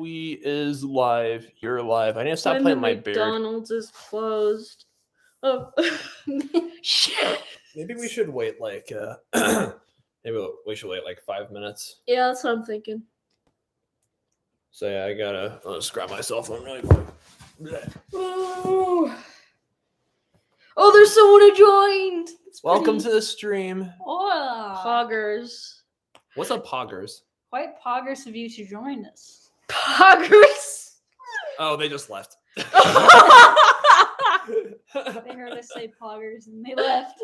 We is live. You're live. I need to stop playing my beard. McDonald's is closed. Oh, shit. Maybe we should wait like maybe we should wait like 5 minutes. Yeah, that's what I'm thinking. So yeah, I'll just grab my cell phone really quick. Oh, there's someone who joined. Welcome to the stream. Oh, Poggers. What's up, Poggers? quite poggers of you to join us. Poggers. Oh, they just left. They heard us say poggers and they left.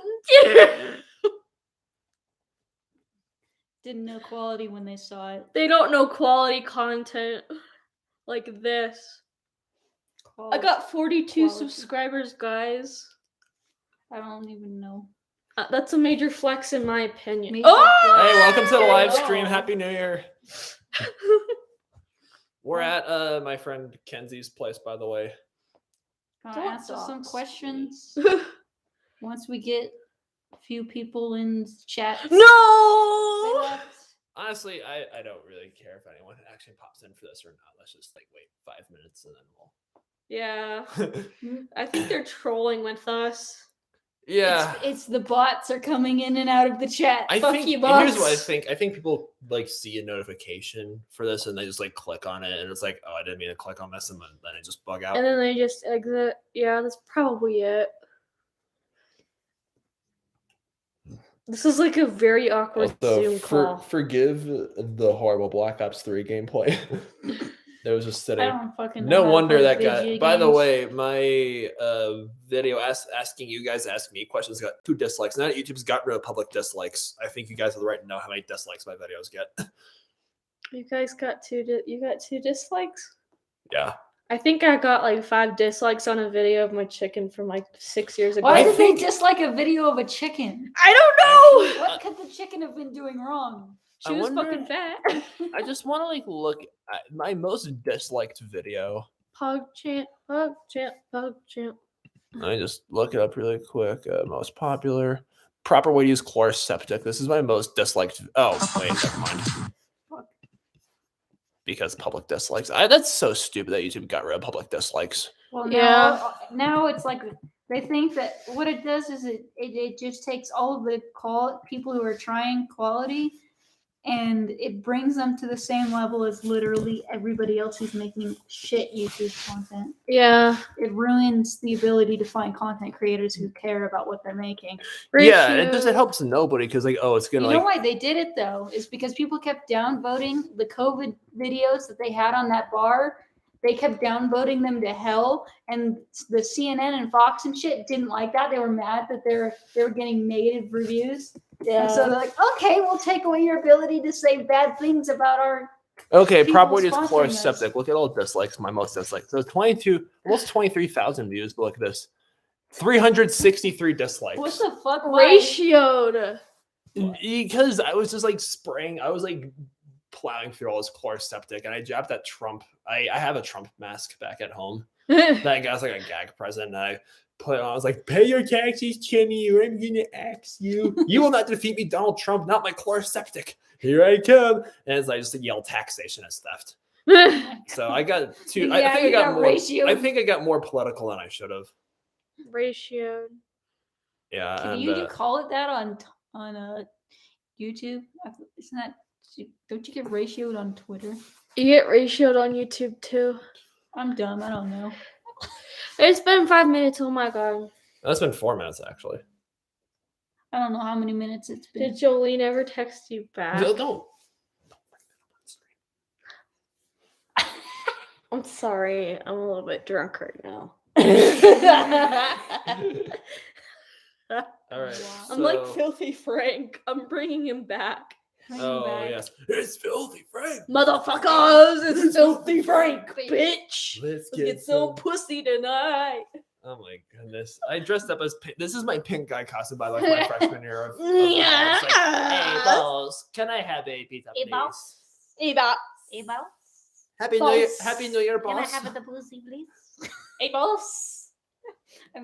Didn't know quality when they saw it. They don't know quality content like this. I got 42 Quality. subscribers, guys. I don't even know. That's a major flex in my opinion. Major Oh! flex. Hey, welcome to the live Oh. stream. Happy New Year. We're at my friend Kenzie's place, by the way. Gonna Don't ask us some dox questions once we get a few people in chat. They No! left. Honestly, I don't really care if anyone actually pops in for this or not. Let's just like wait 5 minutes and Yeah, then I think they're trolling with us. yeah. It's the bots are coming in and out of the chat. I fuck think you, here's what I bots. think. I think people like see a notification for this and they just like click on it and it's like, oh, I didn't mean to click on this, and then they just bug out. And then they just exit. Yeah, that's probably it. This is like a very awkward Zoom call. Forgive the horrible Black Ops 3 gameplay. That was just I sitting. don't fucking know No how to wonder play that guy. video By the games. way, my video asking you guys to ask me questions got 2 dislikes. Now that YouTube's got rid of public dislikes, I think you guys have the right to know how many dislikes my videos get. You guys got you got 2 dislikes? Yeah. I think I got like 5 dislikes on a video of my chicken from like 6 years ago. Why I did think- they dislike a video of a chicken? I don't know. What could the chicken have been doing wrong? She I was wonder- fucking fat. I just want to like look at my most disliked video. Pug champ, pug champ, pug champ. I just look it up really quick. Most popular. Proper way to use chloroseptic. This is my most disliked. Oh, wait, never mind. Fuck. Because public dislikes. That's so stupid that YouTube got rid of public dislikes. Well, Yeah. now it's like they think that what it does is it just takes all of the people who are trying quality and it brings them to the same level as literally everybody else who's making shit YouTube content. Yeah. It ruins the ability to find content creators who care about what they're making. Yeah, it helps nobody because like, oh, it's gonna You like know why they did it though? Is because people kept downvoting the COVID videos that they had on that bar. They kept downvoting them to hell, and the CNN and Fox and shit didn't like that. They were mad that they were getting negative reviews. Yeah. And so they're like, okay, we'll take away your ability to say bad things about our. okay, people proper way to use sponsoring us. chloroseptic. Look at all the dislikes. My most dislikes. So 22, almost 23,000 views. But look at this, 363 dislikes. What the fuck? Why? Ratioed. Because I was just like spraying. I was like plowing through all this chloroseptic, and I jabbed that Trump. I have a Trump mask back at home. That guy's like a gag present, and I put it on. I was like, "Pay your taxes, Timmy, or I'm gonna axe you. You will not defeat me, Donald Trump. Not my chloroseptic. Here I come." And it's like just yell taxation as theft. So I got 2. I Yeah, think I you got got more. ratioed. I think I got more political than I should have. Ratioed. Yeah. Can and, you call it that on YouTube? Isn't that? Don't you get ratioed on Twitter? You get ratioed on YouTube too. I'm dumb. I don't know. It's been 5 minutes. Oh my god. That's been 4 minutes actually. I don't know how many minutes it's been. Did Jolene ever text you back? Don't. I'm sorry. I'm a little bit drunk right now. All right. I'm like so- Filthy Frank. I'm bringing him back. Oh yes, it's filthy, Frank. Motherfuckers, it's Filthy Frank, bitch. Let's Let's get some pussy tonight. Oh my goodness! I dressed up as this is my pink guy costume by like my freshman year of Yeah. college. Like, hey balls, can I have a pizza, Hey, please? balls. Eba. Ebo? Happy New Year, Balls. Happy New Year, Can I boss. have the pussy, please? Hey, boss.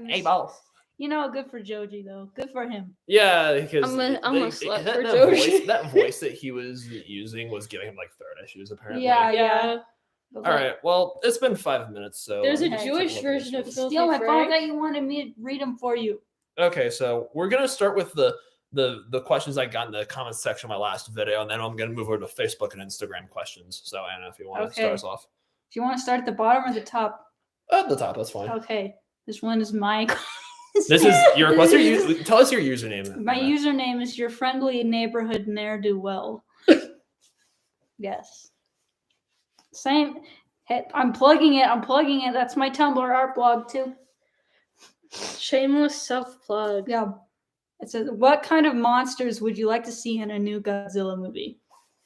Hey balls. You know, good for Joji though. Good for him. Yeah, because I'm a slut for that Joji. that voice that he was using was giving him like throat issues apparently. Yeah. Yeah. But All right. Well, it's been 5 minutes, so There's a Okay. Jewish version of Filthy Steal my phone. I Frank. thought you wanted me to read them for you. Okay, so we're gonna start with the questions I got in the comments section of my last video, and then I'm gonna move over to Facebook and Instagram questions. So Anna, if you want to start us off Do you want to start at the bottom or the top? at the top, that's fine. Okay. This one is my. This is your. What's your? Tell us your username. My Anna. username is your friendly neighborhood ne'er-do-well. Yes. Same. I'm plugging it. That's my Tumblr art blog too. Shameless self-plug. Yeah. It says, what kind of monsters would you like to see in a new Godzilla movie?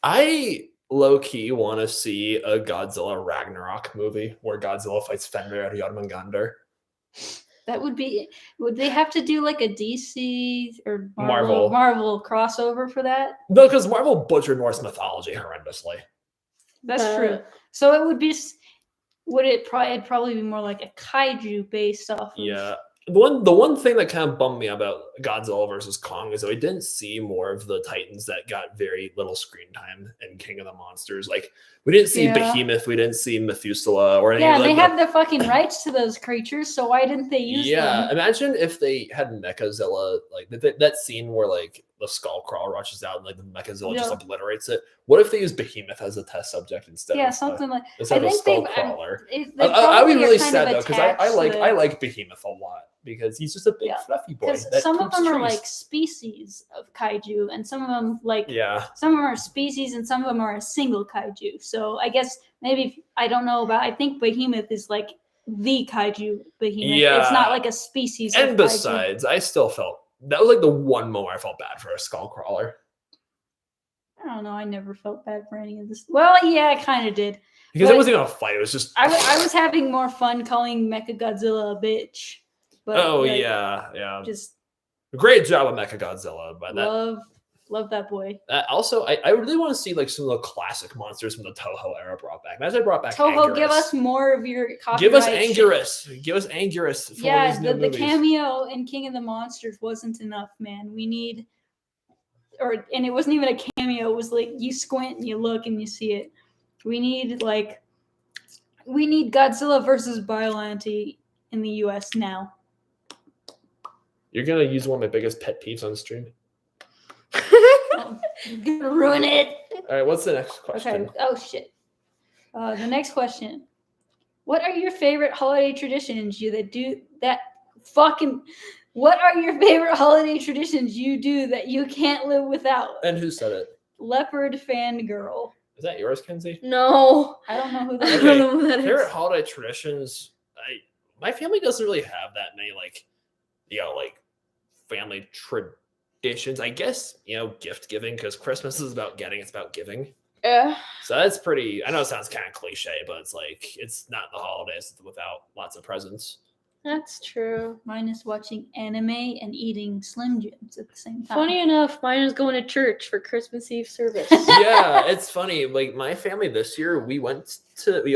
I low-key want to see a Godzilla Ragnarok movie where Godzilla fights Fenrir Jormungandr. That would be. Would they have to do like a DC or Marvel. Marvel crossover for that? No, because Marvel butchered Norse mythology horrendously. That's true. So it would be. Would it probably? It'd probably be more like a kaiju based off. Of, Yeah. The one thing that kind of bummed me about Godzilla versus Kong is that we didn't see more of the Titans that got very little screen time in King of the Monsters. Like we didn't see Behemoth, we didn't see Methuselah or any. Yeah, like they have the fucking rights to those creatures, so why didn't they use them? Imagine if they had Mechazilla, like that scene where like the Skullcrawler rushes out and like the Mechazilla just obliterates it. What if they use Behemoth as a test subject instead? Yeah, of, something like. instead I of think Skullcrawler. I would be really sad though because I like Behemoth a lot because he's just a big fluffy boy. Because some of them are like species of kaiju, and some of them some of them are species, and some of them are a single kaiju. So I guess maybe I don't know about. I think Behemoth is like the kaiju Behemoth. Yeah. It's not like a species. And of besides, I still felt that was like the one moment I felt bad for a Skullcrawler. I don't know. I never felt bad for any of this. Well, yeah, I kind of did. Because it wasn't even a fight. It was just. I was having more fun calling Mechagodzilla a bitch. But just great job of Mechagodzilla. But love that boy. Also, I really want to see like some of the classic monsters from the Toho era brought back. Imagine they brought back Toho. Anguirus. Give us more of your copyright. Give us Anguirus. Give us Anguirus. Yeah, the cameo in King of the Monsters wasn't enough, man. We need, and it wasn't even a cameo. It was like you squint and you look and you see it. We need Godzilla versus Biollante in the U.S. now. You're gonna use one of my biggest pet peeves on the stream. You're gonna ruin it. All right, what's the next question? Okay. Oh shit. The next question. What are your favorite holiday traditions what are your favorite holiday traditions you do that you can't live without? And who said it? Leopard Fangirl. Is that yours, Kenzie? No. I don't know who that I is. don't know who that is. Favorite holiday traditions. My family doesn't really have that many like family traditions. I guess gift giving because Christmas is about getting. It's about giving. Yeah. So that's pretty. I know it sounds kind of cliche, but it's like it's not the holidays without lots of presents. That's true. Mine is watching anime and eating Slim Jims at the same time. Funny enough, mine is going to church for Christmas Eve service. Yeah, it's funny. Like my family this year, we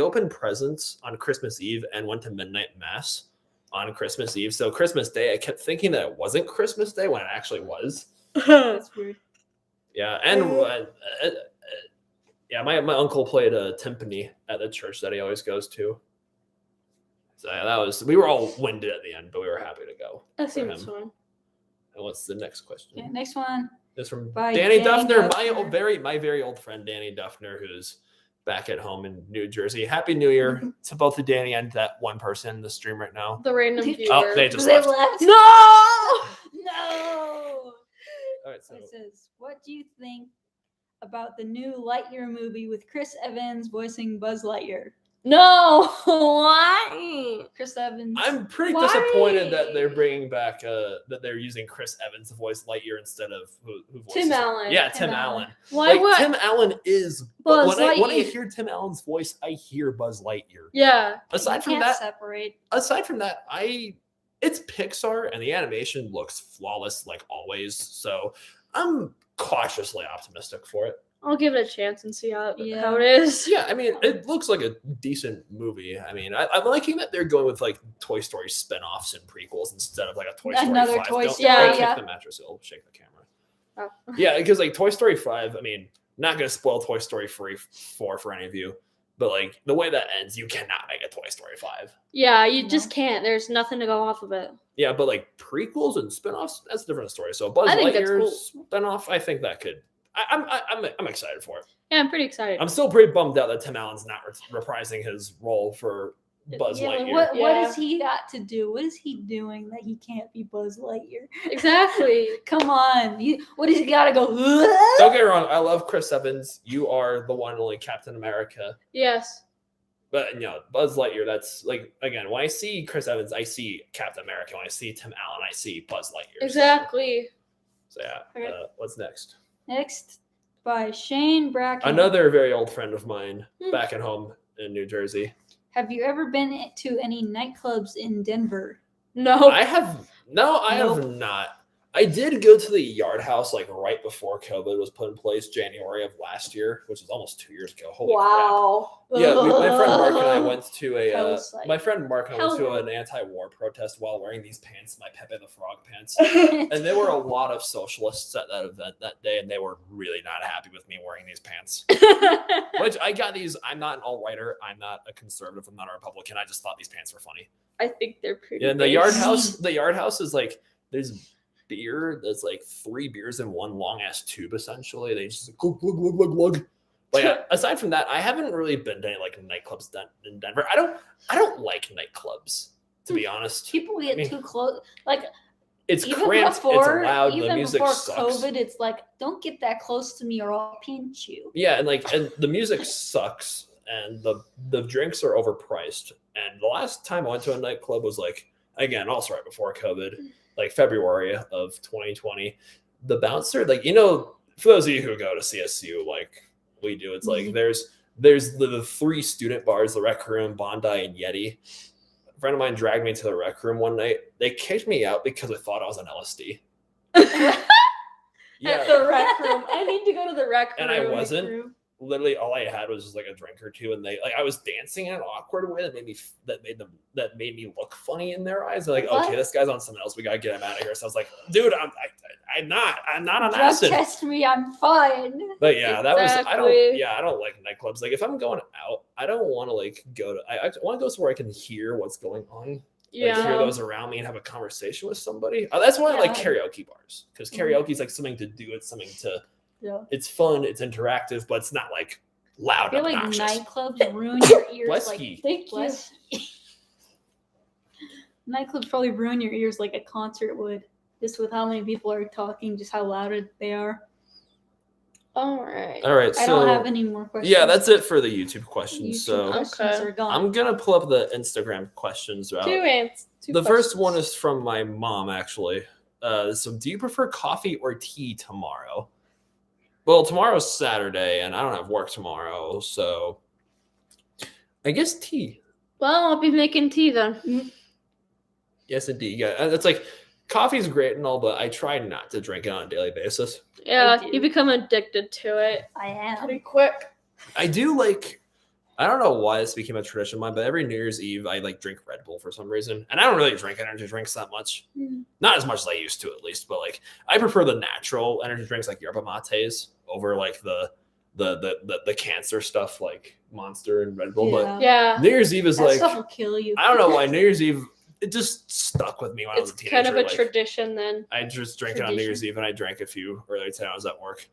opened presents on Christmas Eve and went to midnight mass on Christmas Eve. So Christmas Day, I kept thinking that it wasn't Christmas Day when it actually was. That's weird. Yeah, and my uncle played a timpani at the church that he always goes to. So we were all winded at the end, but we were happy to go. That seems fun. And what's the next question? Yeah, next one. It's from By Danny Danny Duffner, Duffner. my very old friend Danny Duffner, who's back at home in New Jersey. Happy New Year to both the Danny and that one person in the stream right now. The random viewer. Oh, they just They left. left. No! No. All right, so It says, what do you think about the new Lightyear movie with Chris Evans voicing Buzz Lightyear? No! Why? Chris Evans. I'm pretty Why? disappointed that they're bringing back that they're using Chris Evans to voice Lightyear instead of who voices Tim Allen. Yeah, Tim Tim Allen. Allen. Why Like, would? Tim Allen is Buzz when I Lightyear. hear Tim Allen's voice, I hear Buzz Lightyear. Yeah. Aside from can't that, separate. it's Pixar and the animation looks flawless like always. So I'm cautiously optimistic for it. I'll give it a chance and see how Yeah. it is. Yeah, I mean, it looks like a decent movie. I mean, I'm liking that they're going with like Toy Story spin-offs and prequels instead of like a Toy Story Another 5. Toy Don't Story, kick yeah. the mattress, it'll shake the camera. Oh. Yeah, because like Toy Story 5, I mean, not going to spoil Toy Story 4 for any of you. But like the way that ends, you cannot make a Toy Story 5. Yeah, you No. just can't. There's nothing to go off of it. Yeah, but like prequels and spin-offs, that's a different story. So Buzz I think that's Lightyear's cool. spin-off, I think that could. I'm excited for it. Yeah, I'm pretty excited. I'm still pretty bummed out that Tim Allen's not reprising his role for Buzz Yeah, Lightyear. what Yeah. has he got to do? What is he doing that he can't be Buzz Lightyear? Exactly. Come on. What does he got to go? Don't get me wrong, I love Chris Evans. You are the one and only Captain America. Yes. But Buzz Lightyear, that's like, again, when I see Chris Evans, I see Captain America. When I see Tim Allen, I see Buzz Lightyear. Exactly. So yeah, Okay. What's next? Next by Shane Bracken. Another very old friend of mine Hmm. back at home in New Jersey. Have you ever been to any nightclubs in Denver? No. I have not. I did go to the Yard House like right before COVID was put in place, January of last year, which is almost 2 years ago. Holy Wow. crap! Yeah, my friend Mark and I went to Hell sight. an anti-war protest while wearing these pants, my Pepe the Frog pants. And there were a lot of socialists at that event that day, and they were really not happy with me wearing these pants. Which I got these. I'm not an alt-righter. I'm not a conservative. I'm not a Republican. I just thought these pants were funny. I think they're pretty. Yeah, and the basic. Yard House is like there's beer that's like 3 beers in one long ass tube. Essentially, they just glug glug glug glug glug. But yeah, aside from that, I haven't really been to any like nightclubs in Denver. I don't like nightclubs, to be honest. People get too close. Like It's even cramped. before, It's loud. The even music before sucks. COVID, it's like don't get that close to me or I'll pinch you. Yeah, and the music sucks, and the drinks are overpriced. And the last time I went to a nightclub was like, again, also right before COVID, like February of 2020. The bouncer, like, for those of you who go to CSU, like we do, it's like there's the 3 student bars, the Rec Room, Bondi, and Yeti. A friend of mine dragged me to the Rec Room one night. They kicked me out because I thought I was on LSD. Yeah. At the rec room. I need to go to the rec room. And I wasn't. Literally, all I had was just like a drink or two, and I was dancing in an awkward way that made me look funny in their eyes. They're like, What? okay, this guy's on something else. We gotta get him out of here. So I was like, dude, I'm not on Drug acid. test me, I'm fine. But yeah, that was I Exactly. don't like nightclubs. Like if I'm going out, I don't want to like go to. I want to go somewhere I can hear what's going on. Like hear Yeah. those around me and have a conversation with somebody. That's why I like Yeah. karaoke bars, because karaoke is like something to do. It's something to. Yeah. It's fun. It's interactive, but it's not like loud. I feel like obnoxious. nightclubs ruin your ears. Bless like, ye. Thank you. bless ye. Nightclubs probably ruin your ears like a concert would, just with how many people are talking, just how loud they are. All right. All right, I so don't have any more questions. yeah, that's it for the YouTube questions. YouTube So questions Okay. are gone. I'm gonna pull up the Instagram questions. Two The first one questions. is from my mom, actually. So do you prefer coffee or tea tomorrow? Well, tomorrow's Saturday, and I don't have work tomorrow, so I guess tea. Well, I'll be making tea then. Yes, indeed. Yeah, it's like coffee's great and all, but I try not to drink it on a daily basis. Yeah, do. you become addicted to it I am. pretty quick. I do like. I don't know why this became a tradition of mine, but every New Year's Eve I like drink Red Bull for some reason, and I don't really drink energy drinks that much. Not as much as I used to, at least. But like, I prefer the natural energy drinks like yerba mates over like the cancer stuff like Monster and Red Bull. But Yeah. New Year's Eve is That like, stuff will kill you. I don't know why New Year's Eve it just stuck with me when I was It's a teenager. kind of a like, tradition then. I just drank it on New Year's Tradition. Eve, and I drank a few earlier today when I was at work.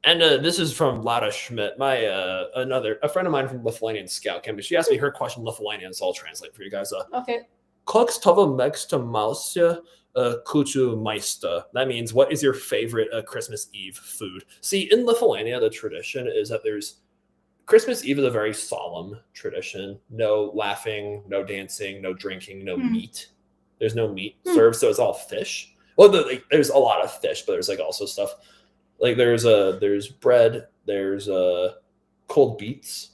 And this is from Lada Schmidt, my a friend of mine from Lithuanian Scout Camp. She asked me her question in Lithuanian, so I'll translate for you guys. Okay. Koks tavo mėgstamiausia kūčių maista? That means, what is your favorite Christmas Eve food? See, in Lithuania, the tradition is that Christmas Eve is a very solemn tradition. No laughing, no dancing, no drinking, no meat. There's no meat served, so it's all fish. Well, there's a lot of fish, but there's like also stuff. Like there's bread, there's cold beets,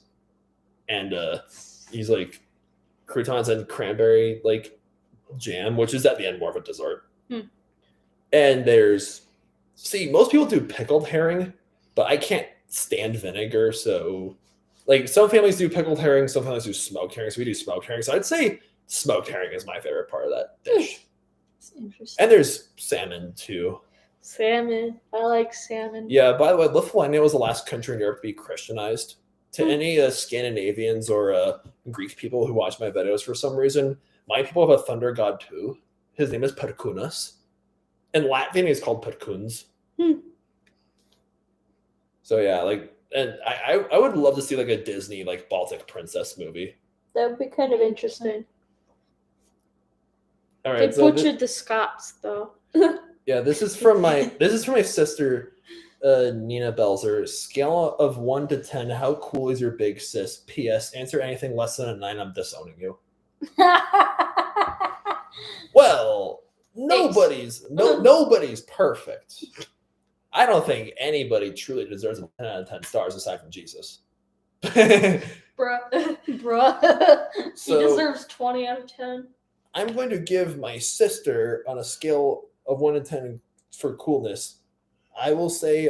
and these like croutons and cranberry like jam, which is at the end more of a dessert. And most people do pickled herring, but I can't stand vinegar, so like some families do pickled herring, some families do smoked herring, so we do smoked herring. So I'd say smoked herring is my favorite part of that dish. It's interesting. And there's salmon too. Salmon. I like salmon. Yeah, by the way, Lithuania was the last country in Europe to be Christianized. To any Scandinavians or Greek people who watch my videos for some reason, my people have a thunder god too. His name is Perkūnas. In Latvian, he's called Perkūns. So yeah, like, and I would love to see like a Disney like Baltic princess movie. That would be kind of interesting. All They right, so butchered the Scots though. yeah, this is from my sister, Nina Belzer. Scale of 1 to 10. How cool is your big sis? P.S. Answer anything less than a 9. I'm disowning you. Well, nobody's perfect. I don't think anybody truly deserves a 10 out of 10 stars aside from Jesus. Bruh. So, He deserves 20 out of 10. I'm going to give my sister, on a scale of 1 to 10 for coolness, I will say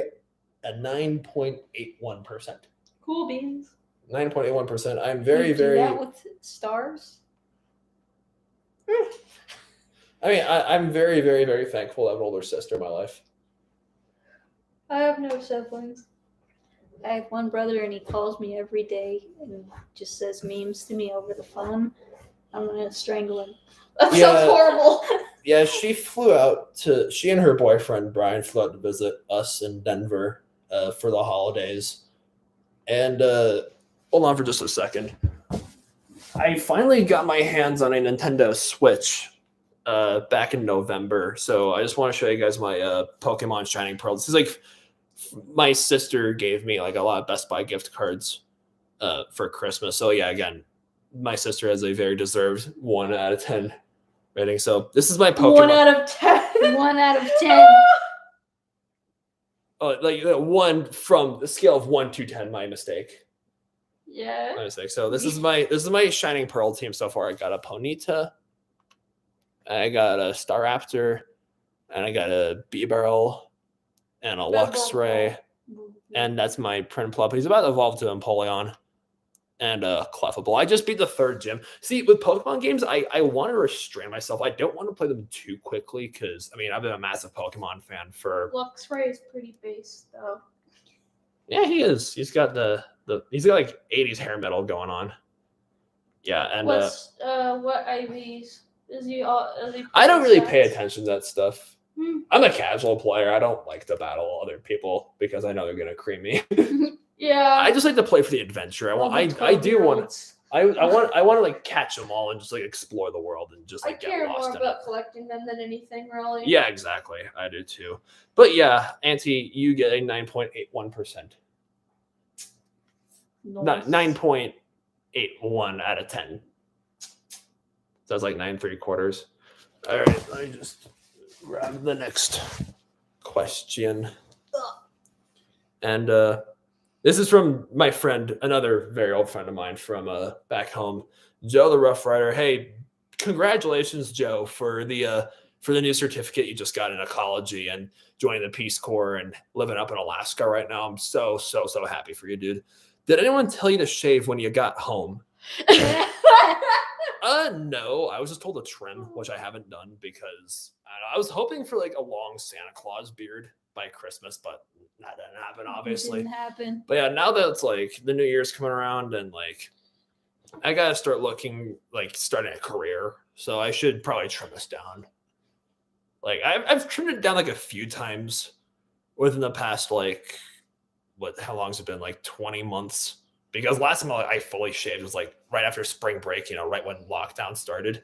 a 9.81%. Cool beans. 9.81%. I'm You very, do very. that with stars. I mean, I'm very, very, very thankful I have an older sister in my life. I have no siblings. I have one brother, and he calls me every day and just says memes to me over the phone. I'm gonna strangle him. That Yeah. sounds horrible. Yeah, she and her boyfriend Brian flew out to visit us in Denver for the holidays. And hold on for just a second. I finally got my hands on a Nintendo Switch back in November. So I just want to show you guys my Pokemon Shining Pearl. This is like my sister gave me like a lot of Best Buy gift cards for Christmas. So yeah, again, my sister has a very deserved 1 out of 10 rating. So this is my Pokemon. 1 out of 10. 1 out of 10. Oh, like 1 from the scale of 1 to 10. My mistake. Yeah. My mistake. So this is my Shining Pearl team so far. I got a Ponyta, I got a Staraptor, and I got a Beebarrel, and a Luxray, and that's my Prinplup. He's about to evolve to Empoleon, and a Clefable. I just beat the 3rd gym. See, with Pokemon games, I want to restrain myself. I don't want to play them too quickly because, I mean, I've been a massive Pokemon fan for... Luxray is pretty base, though. Yeah, he is. He's got he's got like 80s hair metal going on. Yeah, and What IVs? Is he I don't really stats? pay attention to that stuff. I'm a casual player. I don't like to battle other people because I know they're gonna cream me. Yeah. I just like to play for the adventure. I want to like catch them all and just like explore the world and just I like care get lost more in it. about collecting them than anything, really. Yeah, exactly. I do too. But yeah, Auntie, you get a 9.81%. Not 9.81 out of 10. So it's like 9 3/4. All right, let me just grab the next question. And this is from my friend, another very old friend of mine from back home, Joe the Rough Rider. Hey, congratulations, Joe, for the new certificate you just got in ecology and joining the Peace Corps and living up in Alaska right now. I'm so happy for you, dude. Did anyone tell you to shave when you got home? No, I was just told to trim, which I haven't done because I was hoping for like a long Santa Claus beard by Christmas, but that didn't happen, obviously. It didn't happen. But yeah, now that it's like the New Year's coming around and like I gotta start looking like starting a career, so I should probably trim this down. Like I've trimmed it down like a few times within the past like how long's it been? Like 20 months. Because last time I fully shaved was like right after spring break, right when lockdown started.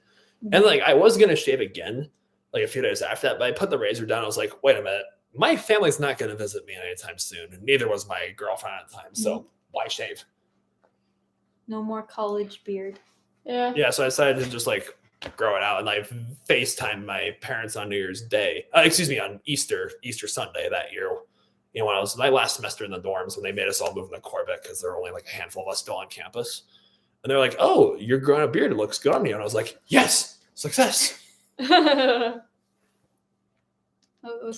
And like I was gonna shave again like a few days after that, but I put the razor down. I was like, wait a minute, my family's not gonna visit me anytime soon, and neither was my girlfriend at the time. So why shave? No more college beard. Yeah. Yeah, so I decided to just like grow it out, and I FaceTimed my parents on New Year's Day. On Easter Sunday that year. When I was my last semester in the dorms when they made us all move into Corbett because there were only like a handful of us still on campus. And they're like, oh, you're growing a beard. It looks good on you. And I was like, yes, success. What's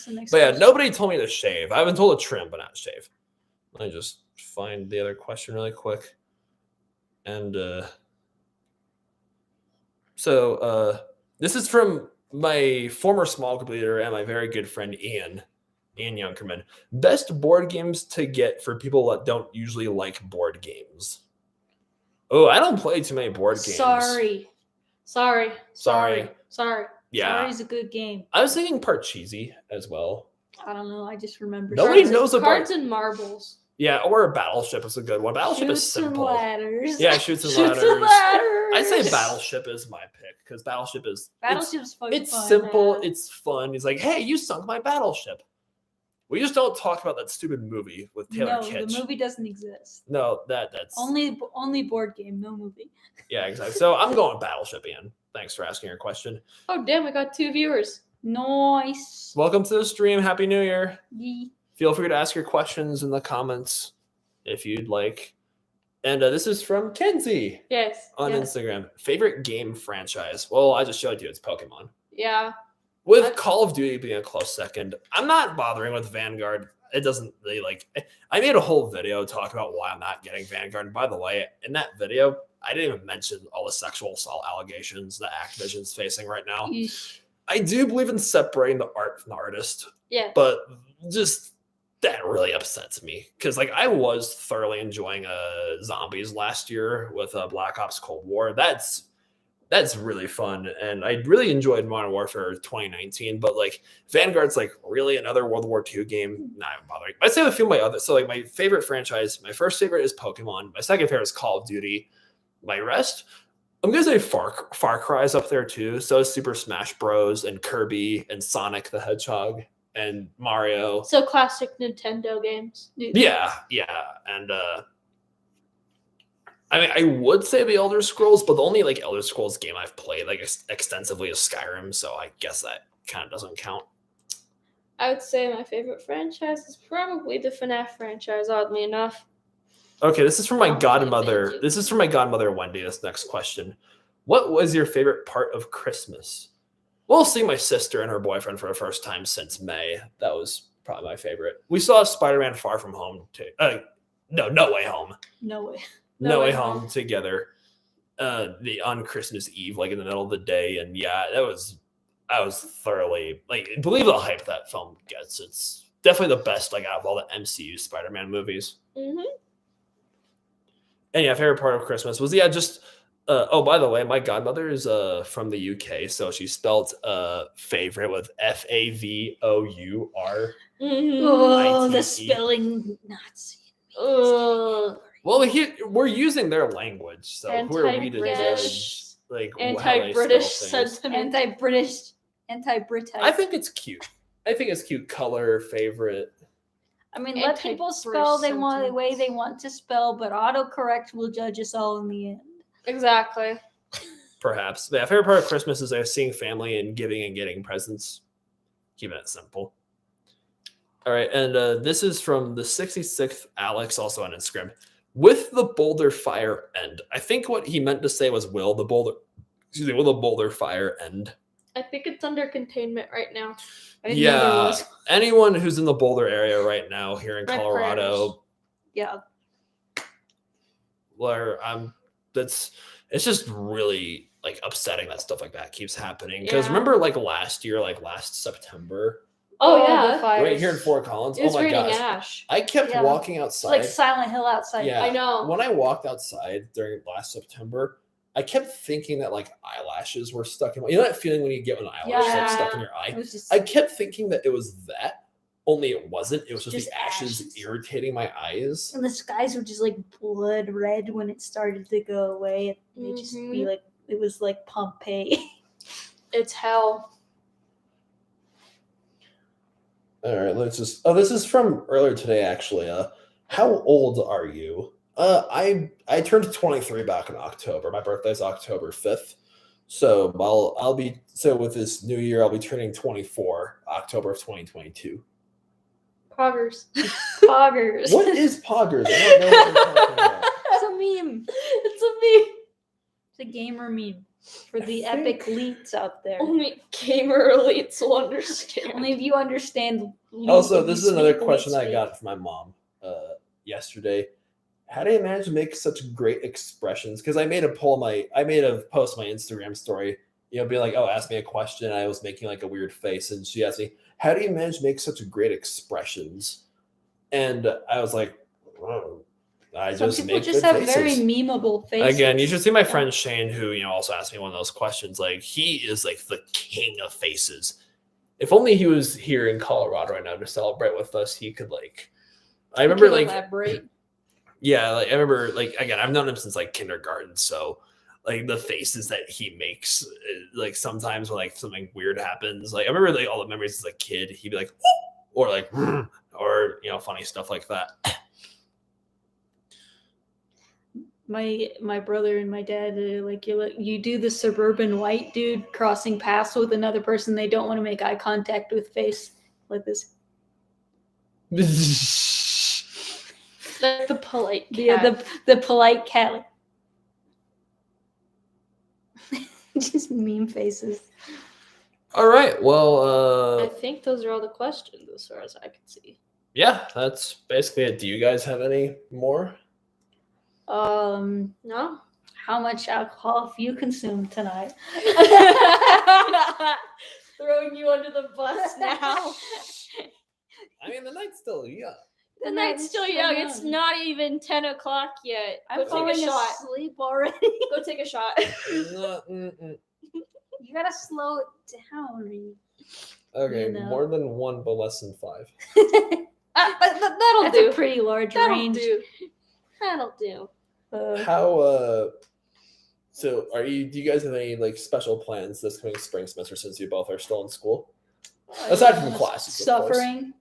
the next But yeah, question? nobody told me to shave. I've been told to trim, but not shave. Let me just find the other question really quick. And so this is from my former small group leader and my very good friend Ian. Ian Younkerman. Best board games to get for people that don't usually like board games. Oh, I don't play too many board games. Sorry. Yeah. Sorry's a good game. I was thinking Parcheesi as well. I don't know. I just remember. Nobody Sorry. knows about. Cards and marbles. Yeah, or Battleship is a good one. Battleship is Shoots and simple. ladders. Yeah, Shoots and Shoots Ladders. and ladders. I'd say Battleship is my pick because Battleship is Battleship's fun. It's fun. simple. yeah. It's fun. He's like, hey, you sunk my battleship. We just don't talk about that stupid movie with Taylor No, Kitsch. the movie doesn't exist. No, that's Only board game, no movie. yeah, exactly. So I'm going Battleship, Ian. Thanks for asking your question. Oh damn! I got 2 viewers. Nice. Welcome to the stream. Happy New Year. Yee. Feel free to ask your questions in the comments if you'd like. And this is from Kenzie Yes. on yes. Instagram. Favorite game franchise? Well, I just showed you it's Pokemon. Yeah. With Call of Duty being a close second, I'm not bothering with Vanguard. It doesn't really like. I made a whole video talking about why I'm not getting Vanguard. And by the way, in that video, I didn't even mention all the sexual assault allegations that Activision's facing right now. Yeesh. I do believe in separating the art from the artist, Yeah. but just that really upsets me because like I was thoroughly enjoying Zombies last year with Black Ops Cold War. That's really fun, and I really enjoyed Modern Warfare 2019. But like Vanguard's like really another World War II game. Not even bothering. I'd say a few of my other. So like my favorite franchise, my first favorite is Pokemon. My second favorite is Call of Duty. My rest, I'm gonna say Far Cry's up there too. So is Super Smash Bros. And Kirby and Sonic the Hedgehog and Mario. So classic Nintendo games. Yeah, and I mean, I would say the Elder Scrolls, but the only like Elder Scrolls game I've played like extensively is Skyrim, so I guess that kind of doesn't count. I would say my favorite franchise is probably the FNAF franchise. Oddly enough. Okay, this is from my Oh, godmother. thank you. This is from my godmother Wendy. This next question: what was your favorite part of Christmas? Well, seeing my sister and her boyfriend for the first time since May. That was probably my favorite. We saw Spider-Man: Far From Home too. No Way Home. No way. No Way Home together. On Christmas Eve, like in the middle of the day, and yeah, I was thoroughly like believe the hype that film gets. It's definitely the best like out of all the MCU Spider-Man movies. Mm-hmm. And yeah, favorite part of Christmas was just. Oh, by the way, my godmother is from the UK, so she spelled favorite with FAVOUR. Mm-hmm. Oh, the ITE. spelling Nazi. Well, we're using their language, so who are we to judge? Like how they Anti-British spell things? sentiment. Anti-British. I think it's cute. Color favorite. I mean, let people spell the way they want to spell, but autocorrect will judge us all in the end. Exactly. Perhaps. Yeah, favorite part of Christmas is seeing family and giving and getting presents. Keeping it simple. All right, and this is from the 66th Alex, also on Instagram. With the Boulder fire end. I think what he meant to say was will the Boulder fire end? I think it's under containment right now. I didn't know there Yeah, was. anyone who's in the Boulder area right now here in Red Colorado, Yeah. where it's just really like upsetting that stuff like that keeps happening. Because Yeah. remember like last September, Oh, the yeah. fires. right here in Fort Collins. It was Oh my raining gosh. ash. I kept Yeah. walking It's outside. like Silent Hill outside. Yeah. I know. When I walked outside during last September, I kept thinking that like eyelashes were stuck in my, you know that feeling when you get an eyelash like, stuck in your It eye? was just. I kept thinking that it was that, only it wasn't. It was just the ashes ashes. irritating my eyes. And the skies were just like blood red when it started to go away. It just be like it was like Pompeii. It's hell. All right, let's just. Oh, this is from earlier today, actually. How old are you? I turned 23 back in October. My birthday's October 5th, so I'll be with this new year. I'll be turning 24 October of 2022. Poggers. Poggers. What is Poggers? I don't know what you're talking about. It's a meme. It's a meme. It's a gamer meme for the I epic think- elites out there. Only gamer elites will understand. Only if you understand. Also, if this you is another speak question elite I got from my mom yesterday. How do you manage to make such great expressions? Because I made a post on my Instagram story being like, oh, ask me a question. And I was making like a weird face, and she asked me, how do you manage to make such great expressions? And I was like, oh, I Some just people make just good have very faces. memeable faces. Again, you should see my friend Shane, who also asked me one of those questions. Like, he is like the king of faces. If only he was here in Colorado right now to celebrate with us, he could like. I remember like elaborate. Yeah, like I remember like again, I've known him since like kindergarten, so like the faces that he makes, like sometimes when like something weird happens, like I remember like all the memories as a kid, he'd be like, or like, or funny stuff like that. My brother and my dad like you do the suburban white dude crossing paths with another person they don't want to make eye contact with face like this. The polite cat. Yeah, the polite cat. Just meme faces. All right, well, I think those are all the questions as far as I can see. Yeah, that's basically it. Do you guys have any more? No. How much alcohol have you consumed tonight? Throwing you under the bus now. I mean, the night's still young. The night's still young. It's not even 10 o'clock yet. I'm falling asleep already. Go take a shot. You gotta slow it down. Okay, more than one, but less than 5. That'll That's do. a pretty large That'll range. do. That'll do. How so do you guys have any like special plans this coming spring semester since you both are still in school? Aside from classes, suffering.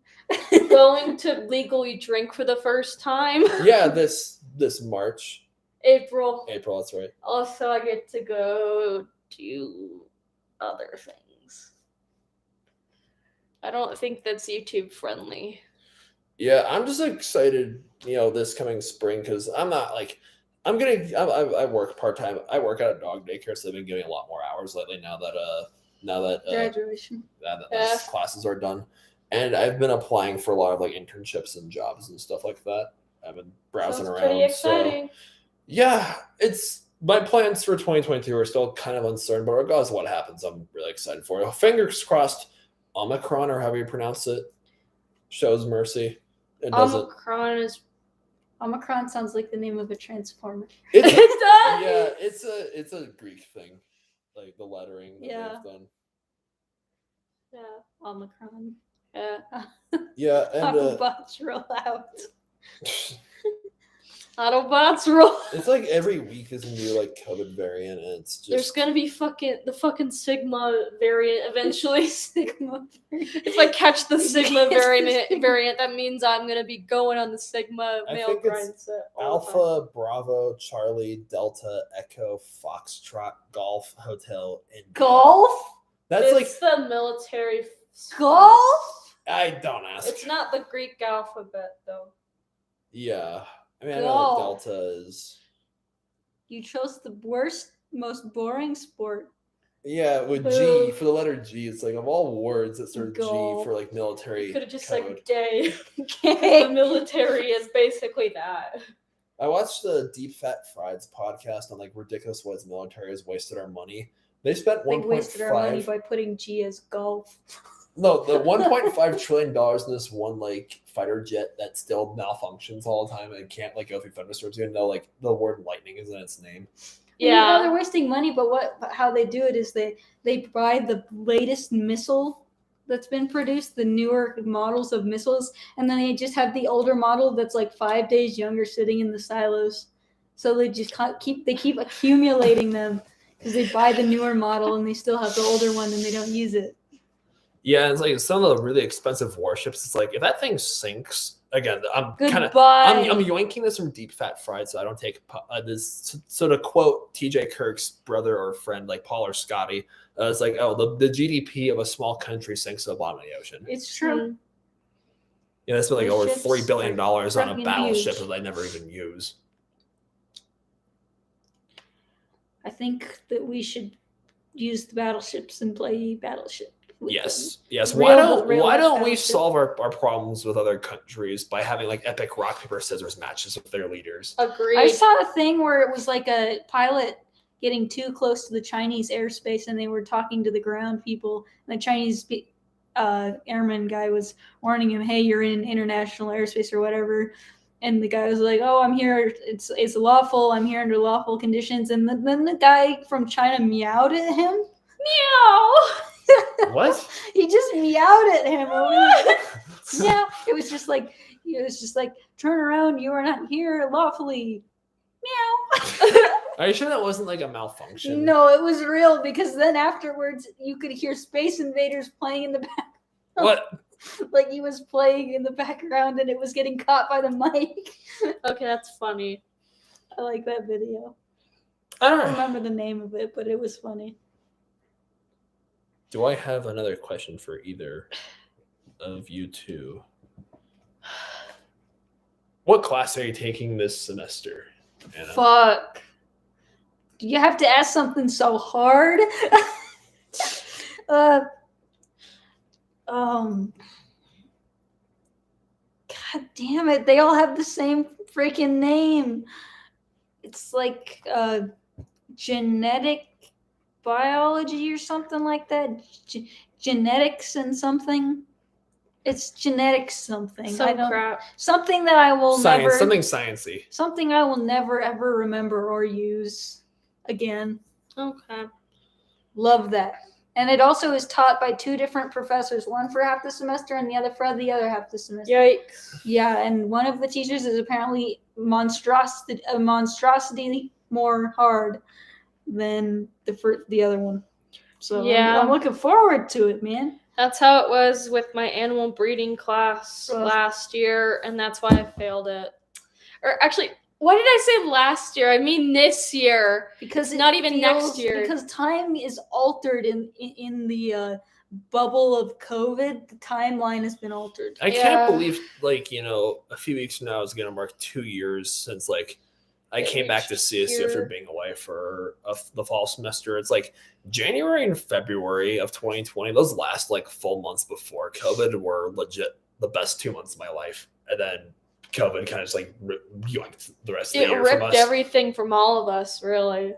Going to legally drink for the first time. Yeah, this March. April, that's right. Also, I get to go do other things. I don't think that's YouTube friendly. Yeah, I'm just excited, this coming spring because I'm not like I work part-time. I work at a dog daycare, so they've been giving a lot more hours lately now that Graduation. Those classes are done. And I've been applying for a lot of like internships and jobs and stuff like that. I've been browsing around. Pretty exciting. So, yeah, it's my plans for 2022 are still kind of uncertain, but regardless of what happens, I'm really excited for it. Fingers crossed, Omicron or however you pronounce it shows mercy. It doesn't. Omicron sounds like the name of a transformer. It does. Yeah, it's a Greek thing, like the lettering that they've done. Yeah, Omicron. Yeah. Yeah, and Autobots roll out. Autobots roll. It's like every week is a new like COVID variant, and it's just there's gonna be the fucking Sigma variant eventually. Sigma. If I catch the Sigma variant, that means I'm gonna be going on the Sigma male grind set. Alpha, Bravo, Charlie, Delta, Echo, Foxtrot, Golf, Hotel, and Golf. It's the military. Golf. I don't ask. It's not the Greek alphabet though. Yeah. I mean, I know what Delta is. You chose the worst, most boring sport. Yeah, with G, for the letter G, it's like of all words that start G for like military. You could have just code. said gay. The military is basically that. I watched the Deep Fat Frieds podcast on like ridiculous ways the military has wasted our money. They spent They wasted our money by putting G as golf. No, the $1.5 trillion in this one like fighter jet that still malfunctions all the time and can't like go through thunderstorms, even though like the word lightning is in its name. Yeah, they're wasting money, but how they do it is they buy the latest missile that's been produced, the newer models of missiles, and then they just have the older model that's like 5 days younger sitting in the silos. So they just keep accumulating them because they buy the newer model and they still have the older one and they don't use it. Yeah, it's like some of the really expensive warships. It's like if that thing sinks again, I'm yoinking this from Deep Fat Fried, so I don't take this. So to quote T.J. Kirk's brother or friend, like Paul or Scotty, it's like the GDP of a small country sinks to the bottom of the ocean. It's true. Yeah, they spent like over $3 billion on a battleship that they never even use. I think that we should use the battleships and play battleship. Yes. Why don't we solve our problems with other countries by having like epic rock paper scissors matches with their leaders? Agreed. I saw a thing where it was like a pilot getting too close to the Chinese airspace, and they were talking to the ground people. And the Chinese airman guy was warning him, "Hey, you're in international airspace or whatever." And the guy was like, "Oh, I'm here. It's lawful. I'm here under lawful conditions." And then the guy from China meowed at him. Meow. What? He just meowed at him over there. Yeah, it was just like turn around. You are not here lawfully. Meow. Are you sure that wasn't like a malfunction? No, it was real because then afterwards you could hear Space Invaders playing in the back. What? Like he was playing in the background and it was getting caught by the mic. Okay, that's funny. I like that video. I I don't don't remember the name of it, but it was funny. Do I have another question for either of you two? What class are you taking this semester, Anna? Fuck. Do you have to ask something so hard? God damn it. They all have the same freaking name. It's like genetic biology or something like that. Genetics and something. It's genetics something. Some crap. Something that I will Science, never. something sciencey. Something I will never ever remember or use again. Okay. Love that. And it also is taught by two different professors, one for half the semester and the other for the other half the semester. Yikes. Yeah, and one of the teachers is apparently a monstrosity more hard than the other one. So Yeah. I'm looking forward to it, man. That's how it was with my animal breeding class Ugh. last year, and that's why I failed it. Or actually, what did I say last year? I mean this year. Because Not even next year. Because time is altered in the bubble of COVID. The timeline has been altered. I Yeah. can't believe, like, a few weeks from now is going to mark 2 years since, like, I It came back to reached CSU after here. being away for the fall semester. It's like January and February of 2020. Those last, like, full months before COVID were legit the best 2 months of my life. And then COVID kind of just, like, yoinked the rest of the It year from ripped us. everything from all of us, really.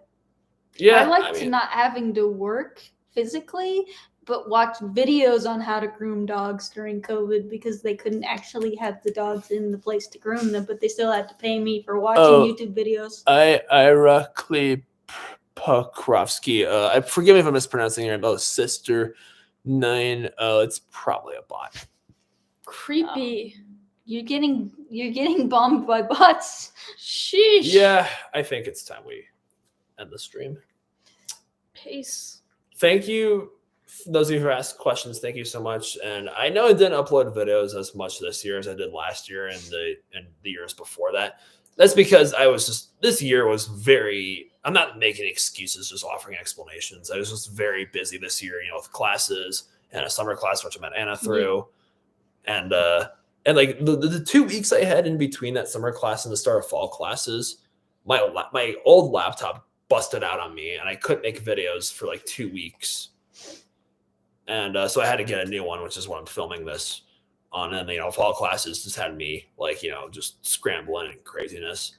Yeah, I liked not having to work physically, but watch videos on how to groom dogs during COVID because they couldn't actually have the dogs in the place to groom them, but they still had to pay me for watching YouTube videos. Ira Pokrovsky. Forgive me if I'm mispronouncing your name. Oh, Sister 9. It's probably a bot. Creepy. You're getting bombed by bots. Sheesh. Yeah, I think it's time we end the stream. Peace. Thank you, those of you who asked questions. Thank you so much. And I know I didn't upload videos as much this year as I did last year and the years before that. That's because this year was very. I'm not making excuses, just offering explanations. I was just very busy this year, with classes and a summer class, which I met Anna through, and like the 2 weeks I had in between that summer class and the start of fall classes, my old laptop busted out on me and I couldn't make videos for like 2 weeks. And so I had to get a new one, which is what I'm filming this on. And, fall classes just had me just scrambling and craziness.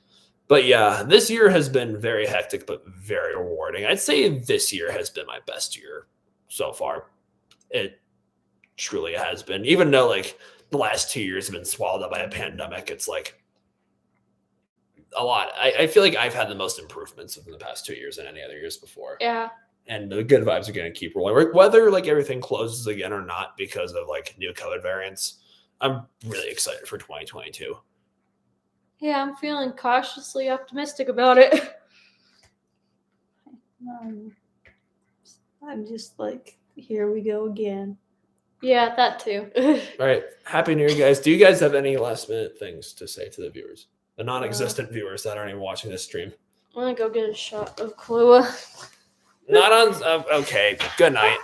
But yeah, this year has been very hectic, but very rewarding. I'd say this year has been my best year so far. It truly has been, even though like the last 2 years have been swallowed up by a pandemic. It's like a lot. I feel like I've had the most improvements within the past 2 years than any other years before. Yeah. And the good vibes are going to keep rolling, whether like everything closes again or not because of like new COVID variants. I'm really excited for 2022. Yeah, I'm feeling cautiously optimistic about it. I'm just like, here we go again. Yeah, that too. All right. Happy New Year, guys. Do you guys have any last minute things to say to the viewers? The non-existent viewers that aren't even watching this stream. I'm going to go get a shot of Kahlua. Not on. Okay. Good night.